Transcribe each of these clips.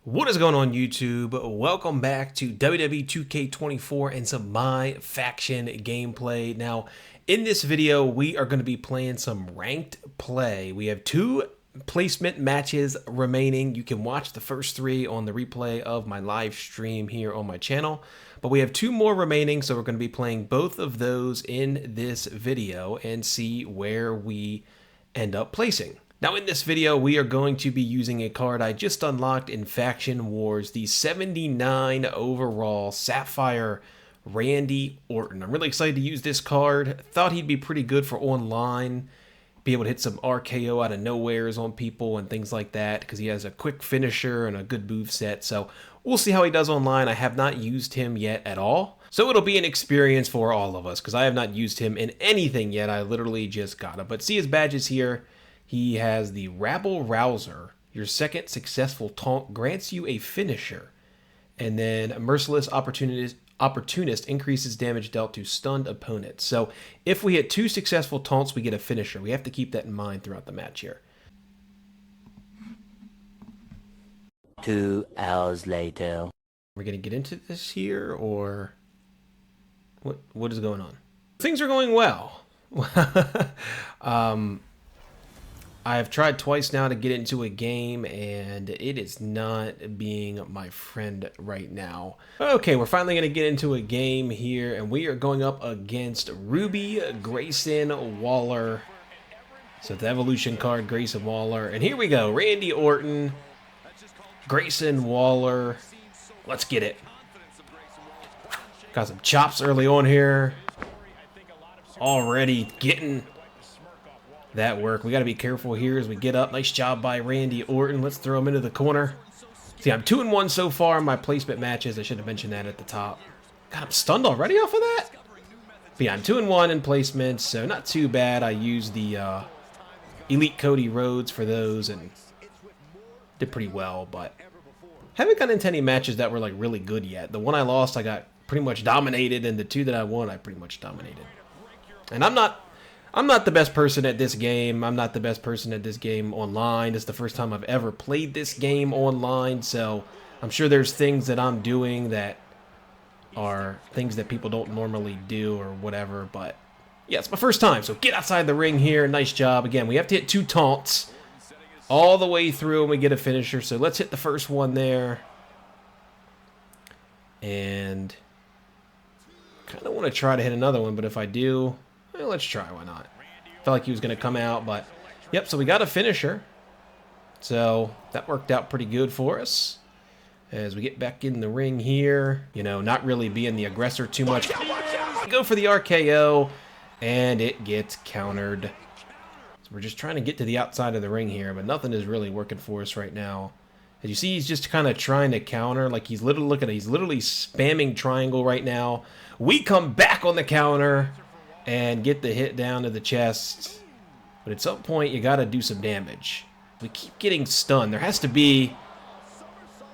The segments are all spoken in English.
What is going on, YouTube? Welcome back to WWE 2K24 and some My Faction gameplay. Now, in this video, we are going to be playing some ranked play. We have two placement matches remaining. You can watch the first three on the replay of my live stream here on my channel. But we have two more remaining, so we're going to be playing both of those in this video and see where we end up placing. Now in this video, we are going to be using a card I just unlocked in Faction Wars, the 79 overall Sapphire Randy Orton. I'm really excited to use this card. Thought he'd be pretty good for online, be able to hit some RKO out of nowheres on people and things like that, because he has a quick finisher and a good move set. So we'll see how he does online. I have not used him yet at all, so it'll be an experience for all of us, because I have not used him in anything yet. I literally just got him. But see his badges here. He has the Rabble Rouser. Your second successful taunt grants you a finisher. And then a Merciless Opportunist increases damage dealt to stunned opponents. So if we hit two successful taunts, we get a finisher. We have to keep that in mind throughout the match here. 2 hours later. We're going to get into this here, or what is going on? Things are going well. I've tried twice now to get into a game, and it is not being my friend right now. Okay, we're finally going to get into a game here, and we are going up against Ruby Grayson Waller. So the evolution card, Grayson Waller. And here we go, Randy Orton, Grayson Waller. Let's get it. Got some chops early on here. Already getting that work. We got to be careful here as we get up. Nice job by Randy Orton. Let's throw him into the corner. See, I'm 2-1 so far in my placement matches. I should have mentioned that at the top. God, I'm stunned already off of that? But yeah, I'm 2-1 in placements, so not too bad. I used the Elite Cody Rhodes for those and did pretty well, but haven't gotten into any matches that were like really good yet. The one I lost, I got pretty much dominated, and the two that I won, I pretty much dominated. And I'm not the best person at this game. I'm not the best person at this game online. This is the first time I've ever played this game online, so I'm sure there's things that I'm doing that are things that people don't normally do or whatever, but yeah, it's my first time, so get outside the ring here. Nice job. Again, we have to hit two taunts all the way through and we get a finisher, so let's hit the first one there. And kind of want to try to hit another one, but if I do, well, let's try, why not? Felt like he was going to come out, but yep, so we got a finisher. So that worked out pretty good for us. As we get back in the ring here, you know, not really being the aggressor too much. Go for the RKO, and it gets countered. So we're just trying to get to the outside of the ring here, but nothing is really working for us right now. As you see, he's just kind of trying to counter, like he's literally, look at it, he's literally spamming triangle right now. We come back on the counter and get the hit down to the chest. But at some point, you got to do some damage. We keep getting stunned. There has to be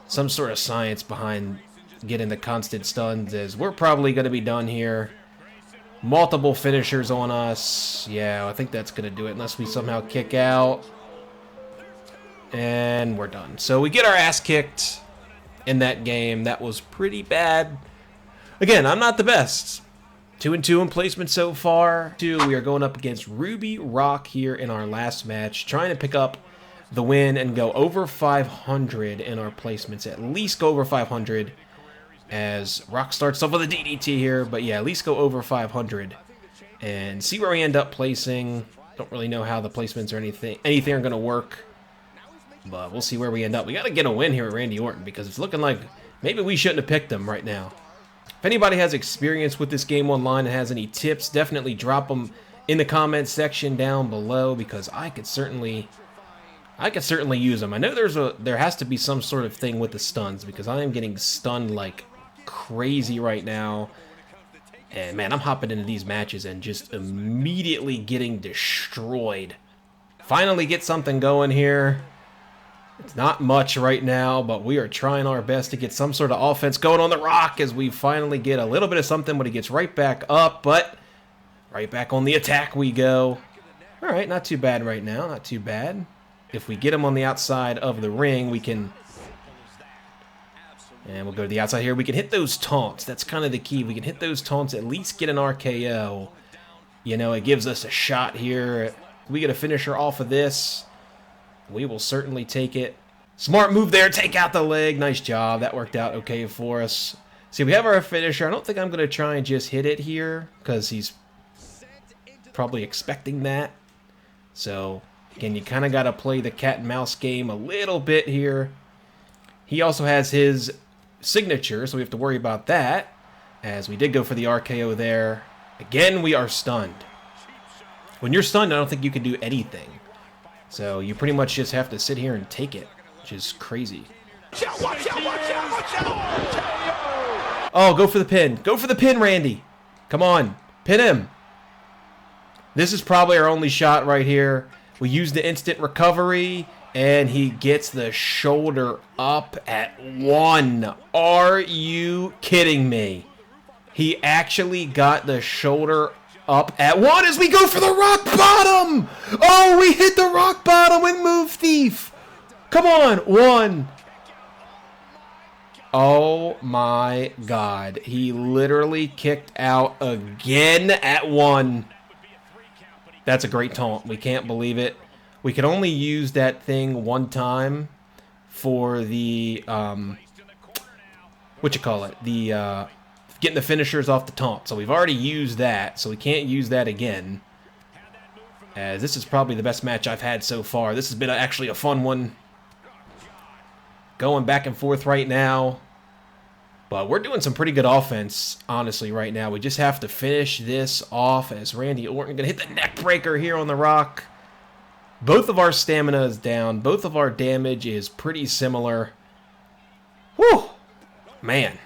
some sort of science behind getting the constant stuns, as we're probably going to be done here. Multiple finishers on us. Yeah, I think that's going to do it, unless we somehow kick out. And we're done. So we get our ass kicked in that game. That was pretty bad. Again, I'm not the best. 2-2 in placement so far. We are going up against Ruby Rock here in our last match, trying to pick up the win and go over 500 in our placements. At least go over 500, as Rock starts off with a DDT here. But yeah, at least go over 500 and see where we end up placing. Don't really know how the placements or anything are going to work, but we'll see where we end up. We got to get a win here at Randy Orton, because it's looking like maybe we shouldn't have picked him right now. If anybody has experience with this game online and has any tips, definitely drop them in the comments section down below, because I could certainly use them. I know there has to be some sort of thing with the stuns, because I am getting stunned like crazy right now. And man, I'm hopping into these matches and just immediately getting destroyed. Finally get something going here. It's not much right now, but we are trying our best to get some sort of offense going on the Rock, as we finally get a little bit of something, but he gets right back up, but right back on the attack we go. All right, not too bad right now, not too bad. If we get him on the outside of the ring, we can And we'll go to the outside here. We can hit those taunts. That's kind of the key. We can hit those taunts, at least get an RKO. You know, it gives us a shot here. If we get a finisher off of this, we will certainly take it. Smart move there. Take out the leg. Nice job. That worked out okay for us. See, we have our finisher. I don't think I'm going to try and just hit it here because he's probably expecting that. So, again, you kind of got to play the cat and mouse game a little bit here. He also has his signature, so we have to worry about that, as we did go for the RKO there. Again, we are stunned. When you're stunned, I don't think you can do anything. So you pretty much just have to sit here and take it, which is crazy. Watch out. Oh, go for the pin. Go for the pin, Randy. Come on. Pin him. This is probably our only shot right here. We use the instant recovery. And he gets the shoulder up at 1. Are you kidding me? He actually got the shoulder up at 1 as we go for the rock bottom. Oh, we hit the rock bottom with Move Thief. Come on, 1. Oh my God. He literally kicked out again at 1. That's a great taunt. We can't believe it. We can only use that thing one time for the, the, getting the finishers off the taunt. So we've already used that, so we can't use that again. As this is probably the best match I've had so far. This has been actually a fun one. Going back and forth right now. But we're doing some pretty good offense, honestly, right now. We just have to finish this off as Randy Orton going to hit the neck breaker here on the Rock. Both of our stamina is down. Both of our damage is pretty similar. Whew! Man,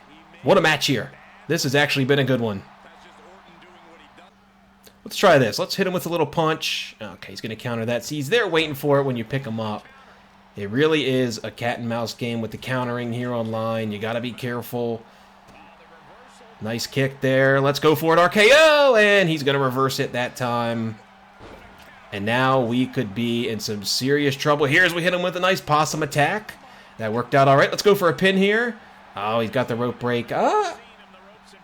what a match here. This has actually been a good one. Let's try this. Let's hit him with a little punch. Okay, he's going to counter that. See, he's there waiting for it when you pick him up. It really is a cat and mouse game with the countering here online. You got to be careful. Nice kick there. Let's go for it. RKO! And he's going to reverse it that time. And now we could be in some serious trouble here as we hit him with a nice possum attack. That worked out all right. Let's go for a pin here. Oh, he's got the rope break. There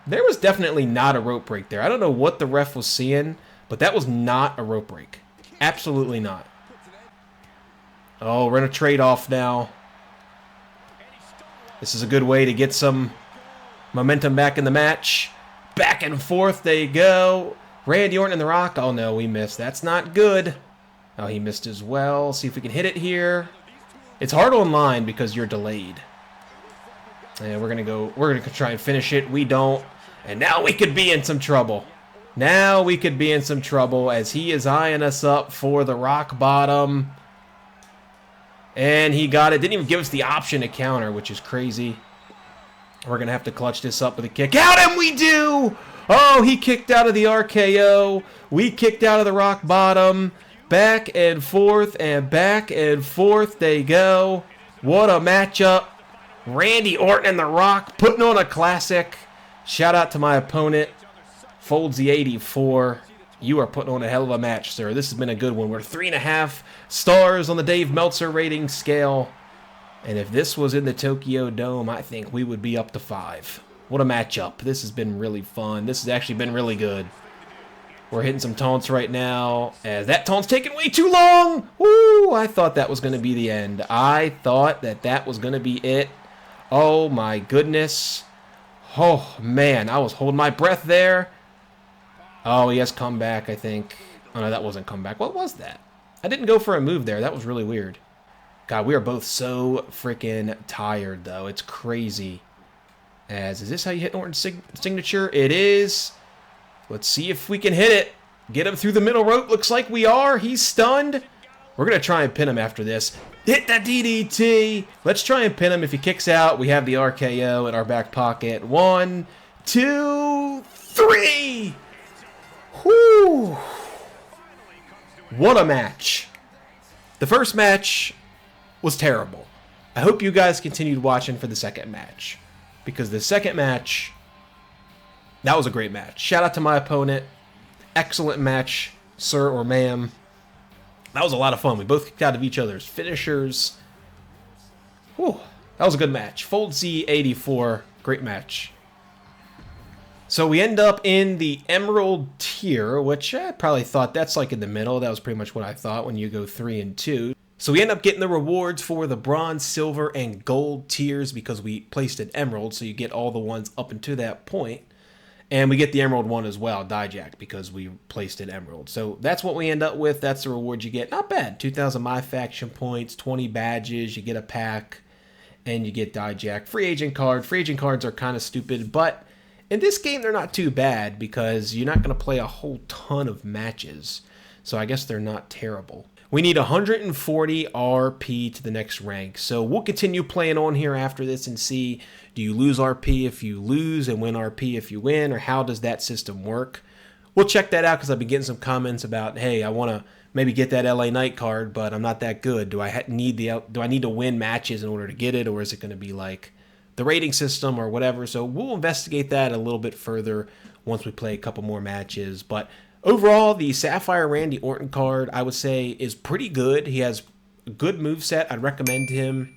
was definitely not a rope break there. I don't know what the ref was seeing, but that was not a rope break. Absolutely not. Oh, we're in a trade-off now. This is a good way to get some momentum back in the match. Back and forth, there you go. Randy Orton and The Rock. Oh, no, we missed. That's not good. Oh, he missed as well. See if we can hit it here. It's hard online because you're delayed. And we're going to try and finish it. We don't. And now we could be in some trouble. Now we could be in some trouble as he is eyeing us up for the rock bottom. And he got it. Didn't even give us the option to counter, which is crazy. We're going to have to clutch this up with a kick out, and we do! Oh, he kicked out of the RKO. We kicked out of the rock bottom. Back and forth they go. What a matchup. Randy Orton and The Rock putting on a classic. Shout out to my opponent, Foldsy84. You are putting on a hell of a match, sir. This has been a good one. We're 3.5 stars on the Dave Meltzer rating scale. And if this was in the Tokyo Dome, I think we would be up to 5. What a matchup. This has been really fun. This has actually been really good. We're hitting some taunts right now. As that taunt's taking way too long. Woo! I thought that was going to be the end. I thought that was going to be it. Oh, my goodness. Oh, man. I was holding my breath there. Oh, he has comeback, I think. Oh, no, that wasn't comeback. What was that? I didn't go for a move there. That was really weird. God, we are both so freaking tired, though. It's crazy. Is this how you hit Orton's signature? It is. Let's see if we can hit it. Get him through the middle rope. Looks like we are. He's stunned. We're going to try and pin him after this. Hit that DDT. Let's try and pin him. If he kicks out, we have the RKO in our back pocket. 1, 2, 3. Whew. What a match. The first match was terrible. I hope you guys continued watching for the second match. Because the second match, that was a great match. Shout out to my opponent. Excellent match, sir or ma'am. That was a lot of fun. We both kicked out of each other's finishers. Whew, That was a good match. Fold Z84, great match. So we end up in the Emerald tier, which I probably thought that's like in the middle. That was pretty much what I thought when you go 3 and 2. So we end up getting the rewards for the Bronze, Silver, and Gold tiers because we placed an Emerald, so you get all the ones up until that point. And we get the Emerald one as well, Dijak, because we placed an Emerald. So that's what we end up with. That's the reward you get. Not bad. 2,000 MyFaction points, 20 badges, you get a pack, and you get Dijak. Free agent card. Free agent cards are kind of stupid, but in this game, they're not too bad because you're not going to play a whole ton of matches. So I guess they're not terrible. We need 140 RP to the next rank. So we'll continue playing on here after this and see, do you lose RP if you lose and win RP if you win, or how does that system work? We'll check that out because I've been getting some comments about, hey, I want to maybe get that LA Knight card, but I'm not that good. Do I need to win matches in order to get it, or is it going to be like the rating system or whatever? So we'll investigate that a little bit further once we play a couple more matches. But overall, the Sapphire Randy Orton card, I would say, is pretty good. He has a good moveset. I'd recommend him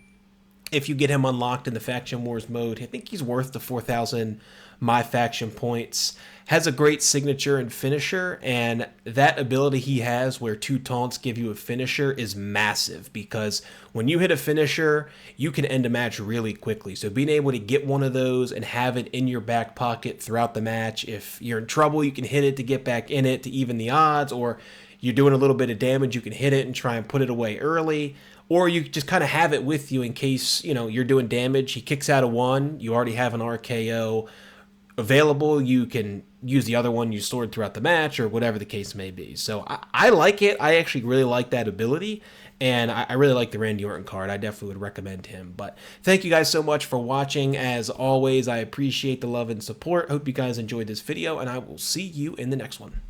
if you get him unlocked in the Faction Wars mode. I think he's worth the 4,000 MyFaction points. Has a great signature and finisher, and that ability he has where 2 taunts give you a finisher is massive, because when you hit a finisher, you can end a match really quickly. So being able to get one of those and have it in your back pocket throughout the match, if you're in trouble, you can hit it to get back in it to even the odds, or you're doing a little bit of damage, you can hit it and try and put it away early. Or you just kind of have it with you in case, you're doing damage. He kicks out of one, you already have an RKO available. You can use the other one you stored throughout the match, or whatever the case may be. So I like it. I actually really like that ability, and I really like the Randy Orton card. I definitely would recommend him. But thank you guys so much for watching. As always, I appreciate the love and support. Hope you guys enjoyed this video, and I will see you in the next one.